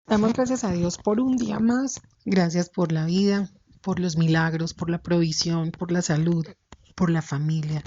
Damos gracias a Dios por un día más. Gracias por la vida, por los milagros, por la provisión, por la salud, por la familia,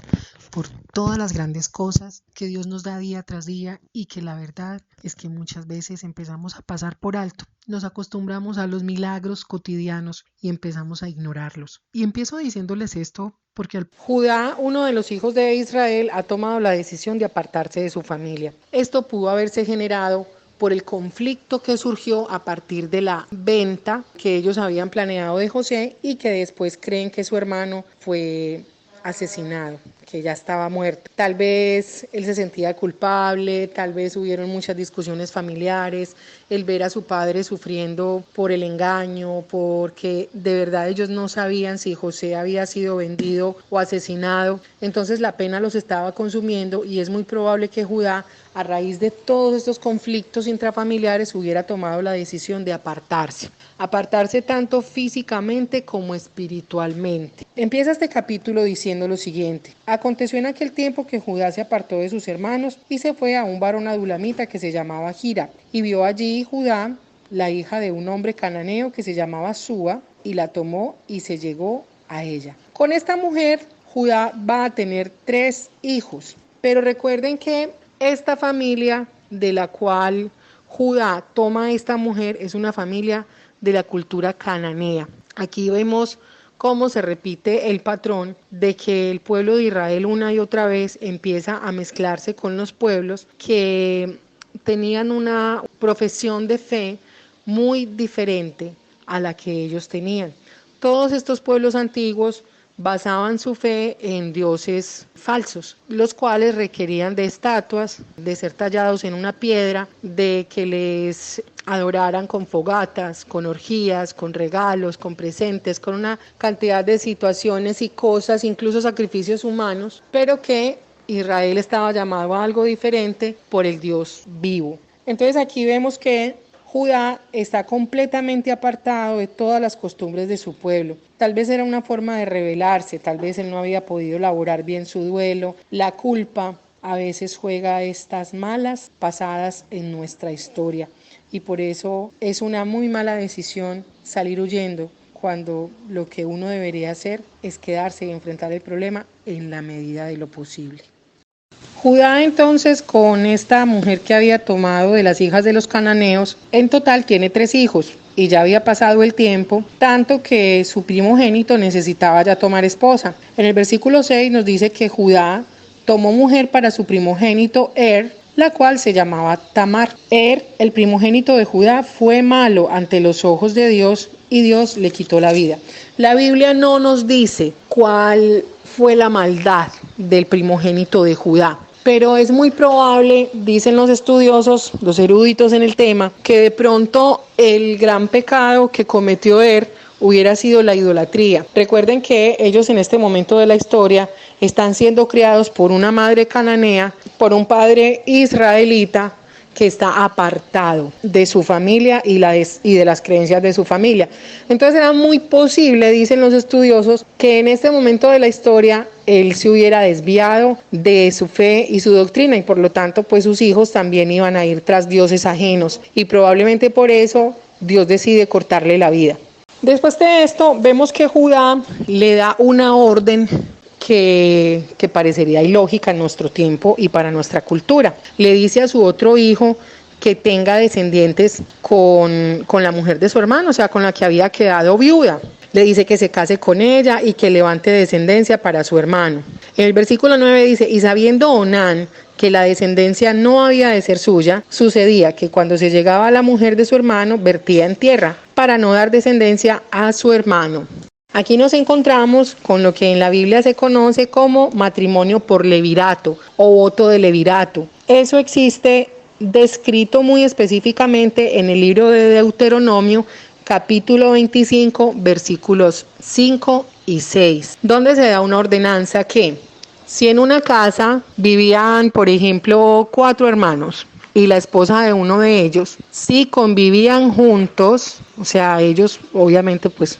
por todas las grandes cosas que Dios nos da día tras día y que la verdad es que muchas veces empezamos a pasar por alto. Nos acostumbramos a los milagros cotidianos y empezamos a ignorarlos. Y empiezo diciéndoles esto porque Judá, uno de los hijos de Israel, ha tomado la decisión de apartarse de su familia. Esto pudo haberse generado por el conflicto que surgió a partir de la venta que ellos habían planeado de José y que después creen que su hermano fue asesinado, que ya estaba muerto. Tal vez él se sentía culpable, tal vez hubieron muchas discusiones familiares, el ver a su padre sufriendo por el engaño, porque de verdad ellos no sabían si José había sido vendido o asesinado, entonces la pena los estaba consumiendo y es muy probable que Judá, a raíz de todos estos conflictos intrafamiliares, hubiera tomado la decisión de apartarse tanto físicamente como espiritualmente. Empieza este capítulo diciendo lo siguiente: aconteció en aquel tiempo que Judá se apartó de sus hermanos y se fue a un varón adulamita que se llamaba Gira, y vio allí Judá la hija de un hombre cananeo que se llamaba Súa, y la tomó y se llegó a ella. Con esta mujer Judá va a tener 3 hijos, pero recuerden que esta familia de la cual Judá toma a esta mujer es una familia de la cultura cananea. Aquí vemos cómo se repite el patrón de que el pueblo de Israel una y otra vez empieza a mezclarse con los pueblos que tenían una profesión de fe muy diferente a la que ellos tenían. Todos estos pueblos antiguos basaban su fe en dioses falsos, los cuales requerían de estatuas, de ser tallados en una piedra, de que les adoraran con fogatas, con orgías, con regalos, con presentes, con una cantidad de situaciones y cosas, incluso sacrificios humanos, pero que Israel estaba llamado a algo diferente por el Dios vivo. Entonces aquí vemos que Judá está completamente apartado de todas las costumbres de su pueblo. Tal vez era una forma de rebelarse, tal vez él no había podido elaborar bien su duelo. La culpa a veces juega estas malas pasadas en nuestra historia y por eso es una muy mala decisión salir huyendo cuando lo que uno debería hacer es quedarse y enfrentar el problema en la medida de lo posible. Judá entonces, con esta mujer que había tomado de las hijas de los cananeos, en total tiene 3 hijos y ya había pasado el tiempo, tanto que su primogénito necesitaba ya tomar esposa. En el versículo 6 nos dice que Judá tomó mujer para su primogénito la cual se llamaba Tamar. El primogénito de Judá, fue malo ante los ojos de Dios y Dios le quitó la vida. La Biblia no nos dice cuál fue la maldad del primogénito de Judá, pero es muy probable, dicen los estudiosos, los eruditos en el tema, que de pronto el gran pecado que cometió hubiera sido la idolatría. Recuerden que ellos en este momento de la historia están siendo criados por una madre cananea, por un padre israelita que está apartado de su familia y de las creencias de su familia. Entonces era muy posible, dicen los estudiosos, que en este momento de la historia él se hubiera desviado de su fe y su doctrina y por lo tanto pues sus hijos también iban a ir tras dioses ajenos y probablemente por eso Dios decide cortarle la vida. Después de esto vemos que Judá le da una orden que parecería ilógica en nuestro tiempo y para nuestra cultura. Le dice a su otro hijo que tenga descendientes con la mujer de su hermano, o sea, con la que había quedado viuda. Le dice que se case con ella y que levante descendencia para su hermano. En el versículo 9 dice: y sabiendo Onán que la descendencia no había de ser suya, sucedía que cuando se llegaba a la mujer de su hermano, vertía en tierra, para no dar descendencia a su hermano. Aquí nos encontramos con lo que en la Biblia se conoce como matrimonio por levirato o voto de levirato. Eso existe descrito muy específicamente en el libro de Deuteronomio, capítulo 25, versículos 5 y 6, donde se da una ordenanza que si en una casa vivían, por ejemplo, 4 hermanos y la esposa de uno de ellos, si convivían juntos, o sea, ellos obviamente pues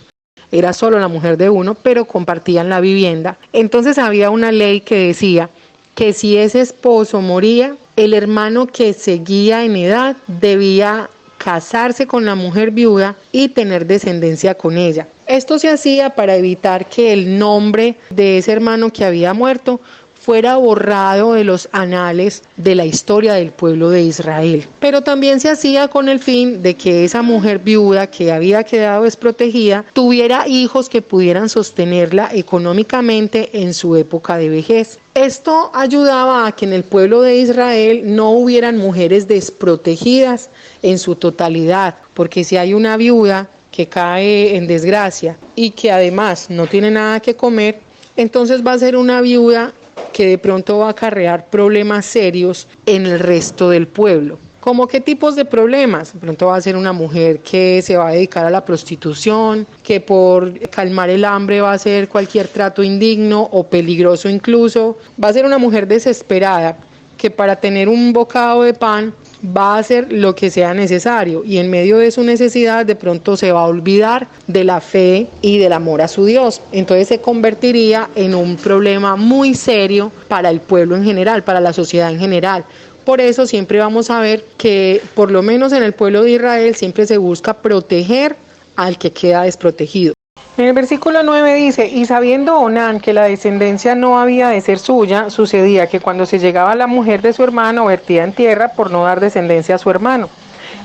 era solo la mujer de uno, pero compartían la vivienda. Entonces había una ley que decía que si ese esposo moría, el hermano que seguía en edad debía casarse con la mujer viuda y tener descendencia con ella. Esto se hacía para evitar que el nombre de ese hermano que había muerto fuera borrado de los anales de la historia del pueblo de Israel. Pero también se hacía con el fin de que esa mujer viuda que había quedado desprotegida tuviera hijos que pudieran sostenerla económicamente en su época de vejez. Esto ayudaba a que en el pueblo de Israel no hubieran mujeres desprotegidas en su totalidad, porque si hay una viuda que cae en desgracia y que además no tiene nada que comer, entonces va a ser una viuda que de pronto va a acarrear problemas serios en el resto del pueblo. ¿Cómo qué tipos de problemas? De pronto va a ser una mujer que se va a dedicar a la prostitución, que por calmar el hambre va a hacer cualquier trato indigno o peligroso incluso. Va a ser una mujer desesperada que para tener un bocado de pan va a hacer lo que sea necesario y en medio de su necesidad de pronto se va a olvidar de la fe y del amor a su Dios. Entonces se convertiría en un problema muy serio para el pueblo en general, para la sociedad en general. Por eso siempre vamos a ver que por lo menos en el pueblo de Israel siempre se busca proteger al que queda desprotegido. En el versículo 9 dice, y sabiendo Onán que la descendencia no había de ser suya, sucedía que cuando se llegaba la mujer de su hermano, vertía en tierra por no dar descendencia a su hermano.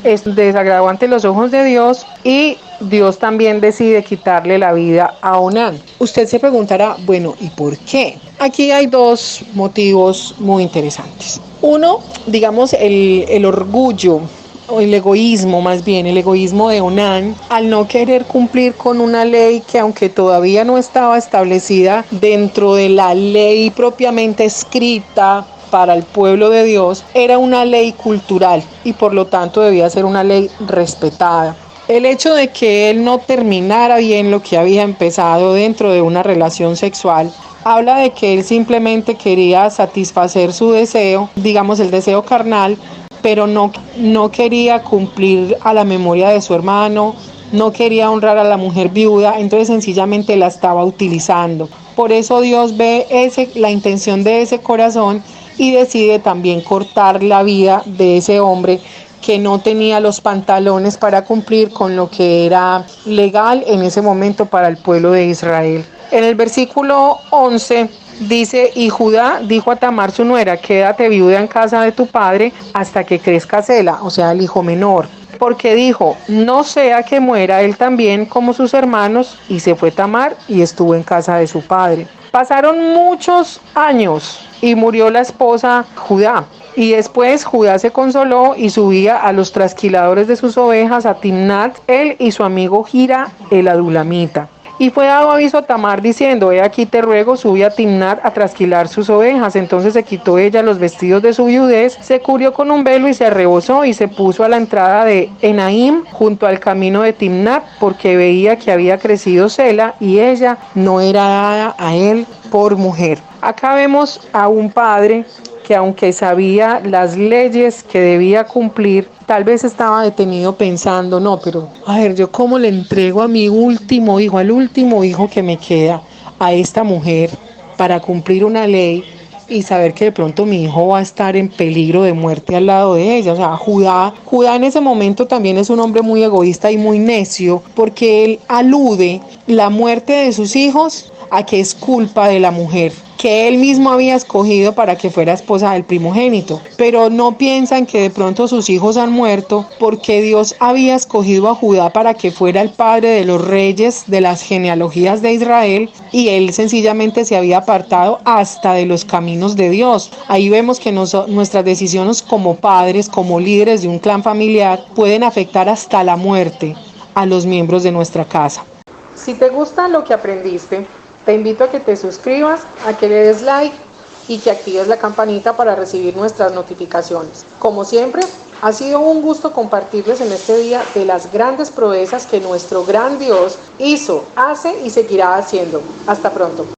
Es desagradó ante los ojos de Dios y Dios también decide quitarle la vida a Onán. Usted se preguntará, bueno, ¿y por qué? Aquí hay dos motivos muy interesantes. Uno, digamos, el orgullo, o el egoísmo más bien, el egoísmo de Onán al no querer cumplir con una ley que aunque todavía no estaba establecida dentro de la ley propiamente escrita para el pueblo de Dios, era una ley cultural y por lo tanto debía ser una ley respetada. El hecho de que él no terminara bien lo que había empezado dentro de una relación sexual habla de que él simplemente quería satisfacer su deseo, digamos el deseo carnal, pero no quería cumplir a la memoria de su hermano, no quería honrar a la mujer viuda, entonces sencillamente la estaba utilizando. Por eso Dios ve la intención de ese corazón y decide también cortar la vida de ese hombre que no tenía los pantalones para cumplir con lo que era legal en ese momento para el pueblo de Israel. En el versículo 11 dice, y Judá dijo a Tamar su nuera, quédate viuda en casa de tu padre hasta que crezca Sela, o sea el hijo menor. Porque dijo, no sea que muera él también como sus hermanos, y se fue Tamar y estuvo en casa de su padre. Pasaron muchos años y murió la esposa Judá. Y después Judá se consoló y subía a los trasquiladores de sus ovejas a Timnat, él y su amigo Gira el adulamita. Y fue dado aviso a Tamar diciendo, he aquí te ruego, sube a Timnat a trasquilar sus ovejas. Entonces se quitó ella los vestidos de su viudez, se cubrió con un velo y se arrebozó y se puso a la entrada de Enaim junto al camino de Timnat, porque veía que había crecido Sela y ella no era dada a él por mujer. Acá vemos a un padre que aunque sabía las leyes que debía cumplir, tal vez estaba detenido pensando, no, pero a ver, yo cómo le entrego a mi último hijo, al último hijo que me queda, a esta mujer para cumplir una ley y saber que de pronto mi hijo va a estar en peligro de muerte al lado de ella. O sea, Judá en ese momento también es un hombre muy egoísta y muy necio, porque él alude la muerte de sus hijos a que es culpa de la mujer que él mismo había escogido para que fuera esposa del primogénito, pero no piensan que de pronto sus hijos han muerto porque Dios había escogido a Judá para que fuera el padre de los reyes de las genealogías de Israel y él sencillamente se había apartado hasta de los caminos de Dios. Ahí vemos que nuestras decisiones como padres, como líderes de un clan familiar, pueden afectar hasta la muerte a los miembros de nuestra casa. Si te gusta lo que aprendiste, te invito a que te suscribas, a que le des like y que actives la campanita para recibir nuestras notificaciones. Como siempre, ha sido un gusto compartirles en este día de las grandes proezas que nuestro gran Dios hizo, hace y seguirá haciendo. Hasta pronto.